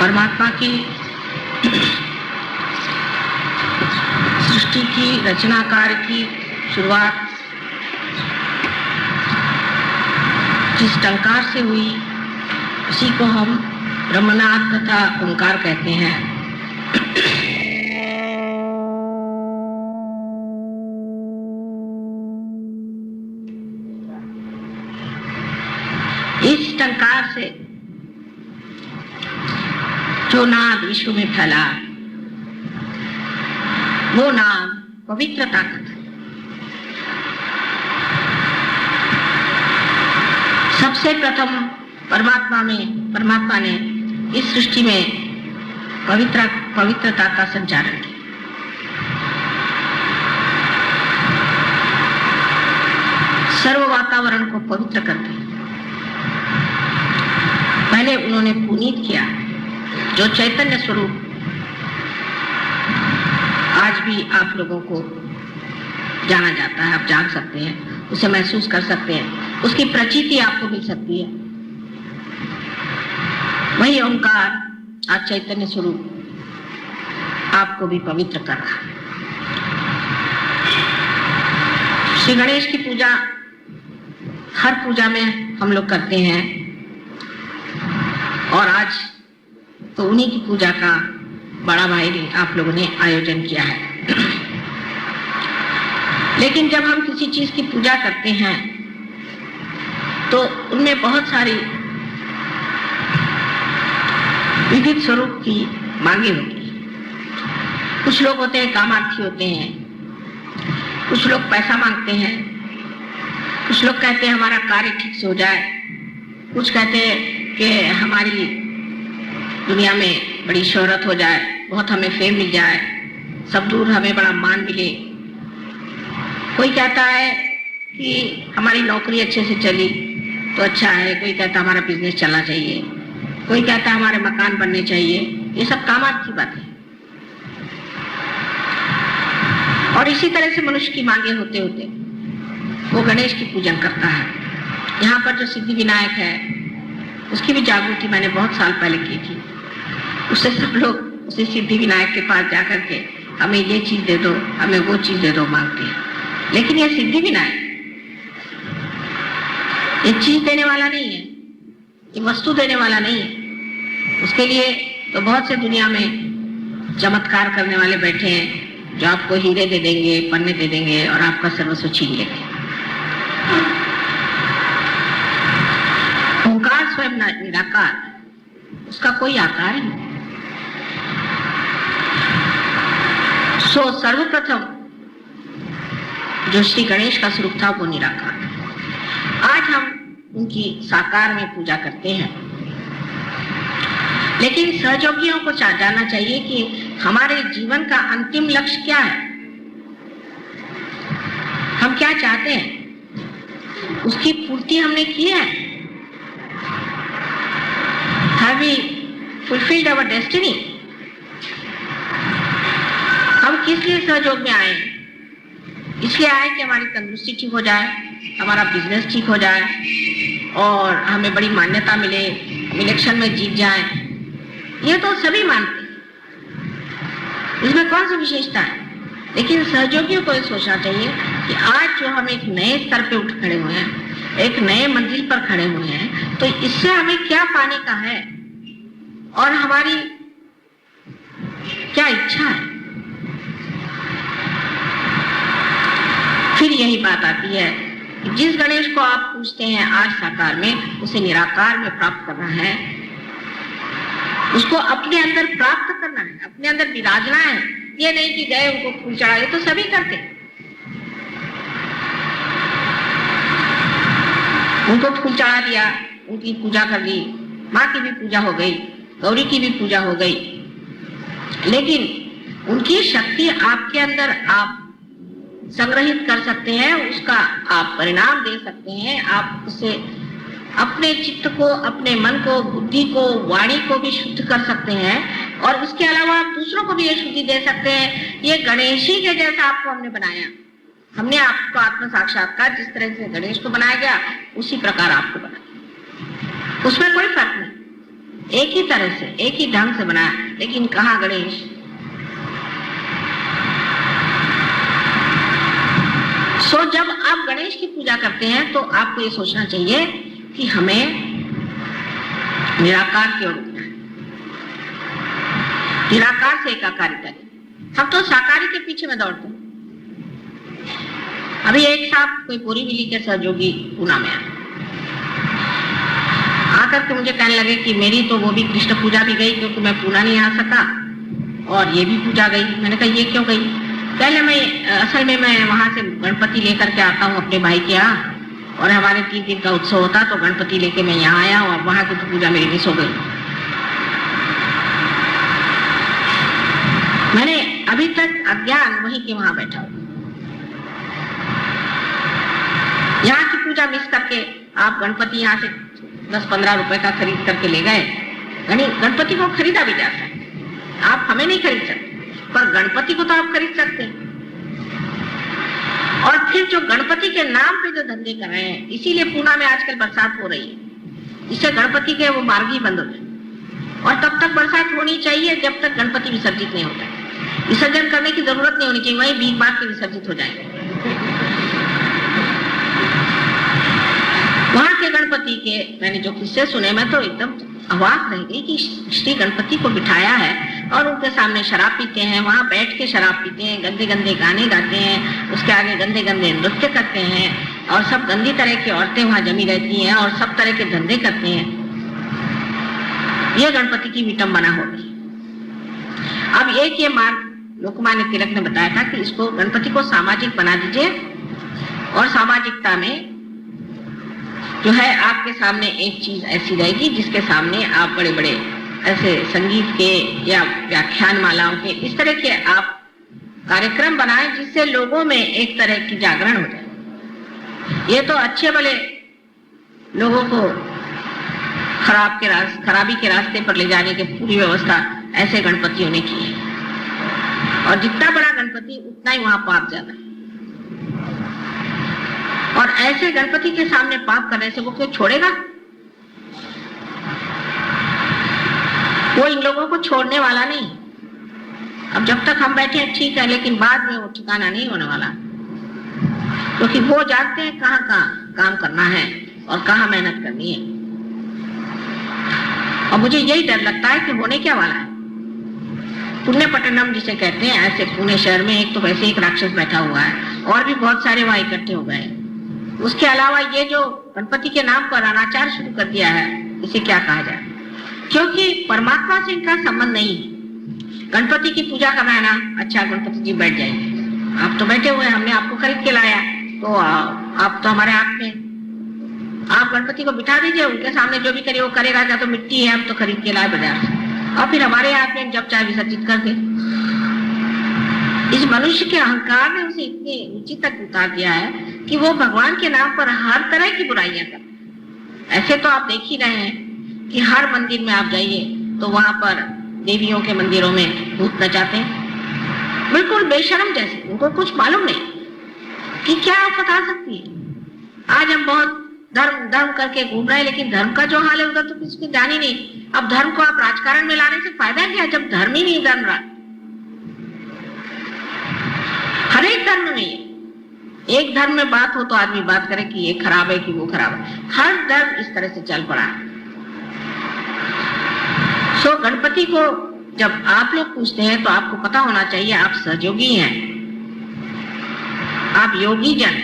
परमात्मा की सृष्टि की, रचना कार्य की शुरुआत जिस टंकार से हुई उसी को हम ब्रह्मनाद तथा ओंकार कहते हैं। इस टंकार से जो नाद विश्व में फैला वो नाम पवित्र ताकत। सबसे प्रथम परमात्मा ने इस सृष्टि में पवित्रता का संचारण किया। सर्व वातावरण को पवित्र कर दिया। पहले उन्होंने पुनीत किया, जो चैतन्य स्वरूप आज भी आप लोगों को जाना जाता है, आप जान सकते हैं, उसे महसूस कर सकते हैं, उसकी प्रचीति आपको मिल सकती है। वही ओंकार आज चैतन्य स्वरूप आपको भी पवित्र कर रहा है। श्री गणेश की पूजा हर पूजा में हम लोग करते हैं और आज तो उन्हीं की पूजा का बड़ा भाई ने आप लोगों ने आयोजन किया है। लेकिन जब हम किसी चीज की पूजा करते हैं तो उनमें बहुत सारी विविध स्वरूप की मांगे होती हैं। कुछ लोग होते हैं कामार्थी होते हैं, कुछ लोग पैसा मांगते हैं, कुछ लोग कहते हैं हमारा कार्य ठीक से हो जाए, कुछ कहते हैं कि हमारी दुनिया में बड़ी शोहरत हो जाए, बहुत हमें फेम मिल जाए, सब दूर हमें बड़ा मान मिले। कोई कहता है कि हमारी नौकरी अच्छे से चली तो अच्छा है, कोई कहता हमारा बिजनेस चलना चाहिए, कोई कहता हमारे मकान बनने चाहिए। ये सब कामार्थी बात है। और इसी तरह से मनुष्य की मांगे होते होते वो गणेश की पूजन करता है। यहाँ पर जो सिद्धि विनायक है उसकी भी जागृति मैंने बहुत साल पहले की थी। उससे सब लोग उसे सिद्धि विनायक के पास जाकर के हमें ये चीज दे दो, हमें वो चीज दे दो मांगते हैं। लेकिन यह सिद्धि विनायक ये चीज देने वाला नहीं है, ये वस्तु देने वाला नहीं है। उसके लिए तो बहुत से दुनिया में चमत्कार करने वाले बैठे हैं जो आपको हीरे दे देंगे, पन्ने दे देंगे और आपका सर्वस्व छीन लेंगे। ओंकार स्वयं निराकार, उसका कोई आकार ही नहीं। सो सर्वप्रथम जो श्री गणेश का स्वरूप था वो निराकार। आज हम उनकी साकार में पूजा करते हैं, लेकिन सहयोगियों को जानना चाहिए कि हमारे जीवन का अंतिम लक्ष्य क्या है, हम क्या चाहते हैं, उसकी पूर्ति हमने की है। Have we fulfilled our destiny? हम किस लिए सहयोग में आए? इसलिए आए कि हमारी तंदुरुस्ती ठीक हो जाए, हमारा बिजनेस ठीक हो जाए और हमें बड़ी मान्यता मिले, इलेक्शन में जीत जाए। ये तो सभी मानते हैं, इसमें कौन सी विशेषता है। लेकिन सहयोगियों को ये सोचना चाहिए कि आज जो हम एक नए स्तर पे उठ खड़े हुए हैं, एक नए मंजिल पर खड़े हुए हैं, तो इससे हमें क्या पाने का है और हमारी क्या इच्छा है। फिर यही बात आती है कि जिस गणेश को आप पूछते हैं आज साकार में, उसे निराकार में प्राप्त करना है, उसको अपने अंदर प्राप्त करना है, अपने अंदर विराजना है। ये नहीं कि गए उनको फूल चढ़ाए, तो सभी करते हैं, उनको फूल चढ़ा दिया, उनकी पूजा कर ली, माँ की भी पूजा हो गई, गौरी की भी पूजा हो गई। लेकिन उनकी शक्ति आपके अंदर आप संग्रहित कर सकते हैं, उसका आप परिणाम दे सकते हैं। आप उससे अपने चित्त को, अपने मन को, बुद्धि को, वाणी को भी शुद्ध कर सकते हैं और उसके अलावा आप दूसरों को भी ये शुद्धि दे सकते हैं। ये गणेश ही के जैसा आपको हमने बनाया, हमने आपको आत्म साक्षात्कार जिस तरह से गणेश को बनाया गया उसी प्रकार आपको बनाया, उसमें कोई फर्क नहीं। एक ही तरह से, एक ही ढंग से बनाया, लेकिन कहाँ गणेश। सो जब आप गणेश की पूजा करते हैं तो आपको ये सोचना चाहिए कि हमें निराकार की ओर उठना है, निराकार से एकाकारिता करें। हम तो साकारी के पीछे में दौड़ते हैं। अभी एक साहब कोई पूरी मिली के सहयोगी पूना में आकर के मुझे कहने लगे कि मेरी तो वो भी कृष्ण पूजा भी गई क्योंकि मैं पूना नहीं आ सका, और ये भी पूजा गई। मैंने कहा ये क्यों गई? पहले असल में मैं वहां से गणपति लेकर के आता हूँ अपने भाई के यहाँ, और हमारे 3 दिन का उत्सव होता तो गणपति लेके मैं यहाँ आया और वहां की तो पूजा मेरी मिस हो गई। मैंने अभी तक अज्ञान वहीं के वहां बैठा हूँ। यहाँ की पूजा मिस करके आप गणपति यहाँ से 10-15 रुपए का खरीद करके ले गए। गणपति को खरीदा भी जाता है, आप हमें नहीं खरीद सकते, पर गणपति को तो आप खरीद सकते हैं। और फिर जो गणपति के नाम पे जो धंधे कर रहे हैं, इसीलिए पूना में आजकल बरसात हो रही है। इससे गणपति के वो मार्ग ही बंद हो जाए, और तब तक बरसात होनी चाहिए जब तक गणपति विसर्जित नहीं होता। विसर्जन करने की जरूरत नहीं होनी चाहिए, वही भीख मार के विसर्जित हो जाएंगे। वहां के गणपति के मैंने जो किस्से सुने, मैं तो एकदम अवाक रह गई कि श्री गणपति को बिठाया है और उनके सामने शराब पीते हैं, वहां बैठ के शराब पीते हैं, गंदे गंदे गाने गाते हैं, उसके आगे गंदे गंदे नृत्य करते हैं, और सब गंदी तरह की औरतें वहां जमी रहती हैं और सब तरह के धंधे करते हैं। ये गणपति की विटंबना हो गई। अब एक ये मार्ग लोकमान्य तिलक ने बताया था कि इसको गणपति को सामाजिक बना दीजिए, और सामाजिकता में जो है आपके सामने एक चीज ऐसी रहेगी जिसके सामने आप बड़े बड़े ऐसे संगीत के या व्याख्यान मालाओं के इस तरह के आप कार्यक्रम बनाएं जिससे लोगों में एक तरह की जागरण हो जाए। ये तो अच्छे भले लोगों को खराबी के रास्ते पर ले जाने की पूरी व्यवस्था ऐसे गणपतियों ने की है, और जितना बड़ा गणपति उतना ही वहां पाप ज्यादा है। और ऐसे गणपति के सामने पाप करने से वो क्यों छोड़ेगा? वो इन लोगों को छोड़ने वाला नहीं। अब जब तक हम बैठे हैं ठीक है, लेकिन बाद में वो ठिकाना नहीं होने वाला, क्योंकि वो जानते हैं कहाँ कहाँ काम करना है और कहाँ मेहनत करनी है। और मुझे यही डर लगता है कि होने क्या वाला है। पुण्य पट्टनम जिसे कहते हैं, ऐसे पुणे शहर में एक तो वैसे एक राक्षस बैठा हुआ है, और भी बहुत सारे वहां इकट्ठे हो गए। उसके अलावा ये जो गणपति के नाम पर अनाचार शुरू कर दिया है, इसे क्या कहा जाए? क्योंकि परमात्मा से इनका संबंध नहीं है। गणपति की पूजा करना है ना, अच्छा गणपति जी बैठ जाएंगे, आप तो बैठे हुए हैं, हमने आपको खरीद के लाया, तो आप तो हमारे हाथ में, आप गणपति को बिठा दीजिए, उनके सामने जो भी करे वो करेगा, क्या तो मिट्टी है, हम तो खरीद के लाए बाजार से, और फिर हमारे हाथ में जब चाहे विसर्जित कर दे। इस मनुष्य के अहंकार ने उसे इतने नीचे तक उतार दिया है कि वो भगवान के नाम पर हर तरह की बुराइयां कर। ऐसे तो आप देख ही रहे हैं कि हर मंदिर में आप जाइए तो वहां पर देवियों के मंदिरों में भूत नचाते हैं, बिल्कुल बेशर्म जैसे, उनको कुछ मालूम नहीं कि क्या आप बता सकती है। आज हम बहुत धर्म धर्म करके घूम रहे हैं, लेकिन धर्म का जो हाल है उधर तो किसी को जान ही नहीं। अब धर्म को आप राजकारण में लाने से फायदा क्या, जब धर्म ही नहीं धर्म रहा। हर एक धर्म में एक धर्म में बात हो तो आदमी बात करे कि ये खराब है कि वो खराब है। हर धर्म इस तरह से चल पड़ा है। सो गणपति को जब आप लोग पूछते हैं तो आपको पता होना चाहिए आप सहयोगी हैं, आप योगी जन।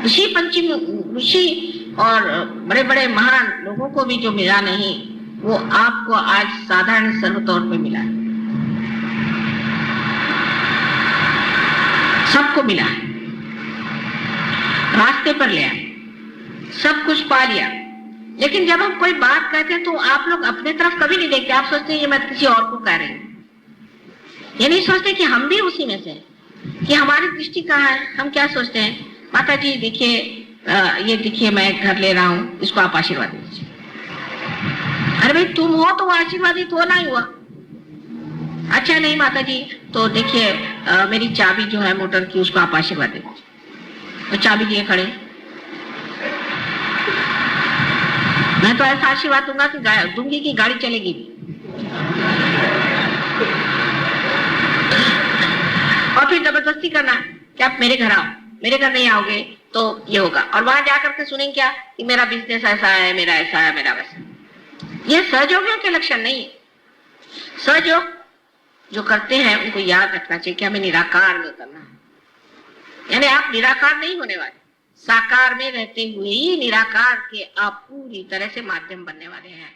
ऋषि पंचमी ऋषि और बड़े बड़े महान लोगों को भी जो मिला नहीं, वो आपको आज साधारण सर्वतौर पे मिला है। सबको मिला है, रास्ते पर ले आए, सब कुछ पा लिया। लेकिन जब हम कोई बात कहते हैं तो आप लोग अपने तरफ कभी नहीं देखते। आप सोचते हैं ये मैं किसी और को कह रही हूँ, ये नहीं सोचते कि हम भी उसी में से, कि हमारी दृष्टि कहाँ है। हम क्या सोचते हैं, माता जी देखिए, ये देखिए मैं घर ले रहा हूँ, इसको आप आशीर्वाद दीजिए। अरे भाई तुम हो तो वो आशीर्वादित होना ही हुआ। अच्छा नहीं माता जी, तो देखिए मेरी चाबी जो है मोटर की, उसको आप आशीर्वाद दे दीजिए। तो चाबी लिए खड़े, मैं तो ऐसा आशीर्वाद दूंगा कि दूंगी कि गाड़ी चलेगी भी। और फिर जबरदस्ती करना कि आप मेरे घर आओ, मेरे घर नहीं आओगे तो ये होगा, और वहां जाकर के सुनेंगे क्या कि मेरा बिजनेस ऐसा है, मेरा ऐसा है, मेरा वैसा। ये सहयोग के लक्षण नहीं। सहयोग जो करते हैं उनको याद रखना चाहिए कि हमें निराकार में करना है, यानी आप निराकार नहीं होने वाले, साकार में रहते हुए ही निराकार के आप पूरी तरह से माध्यम बनने वाले हैं।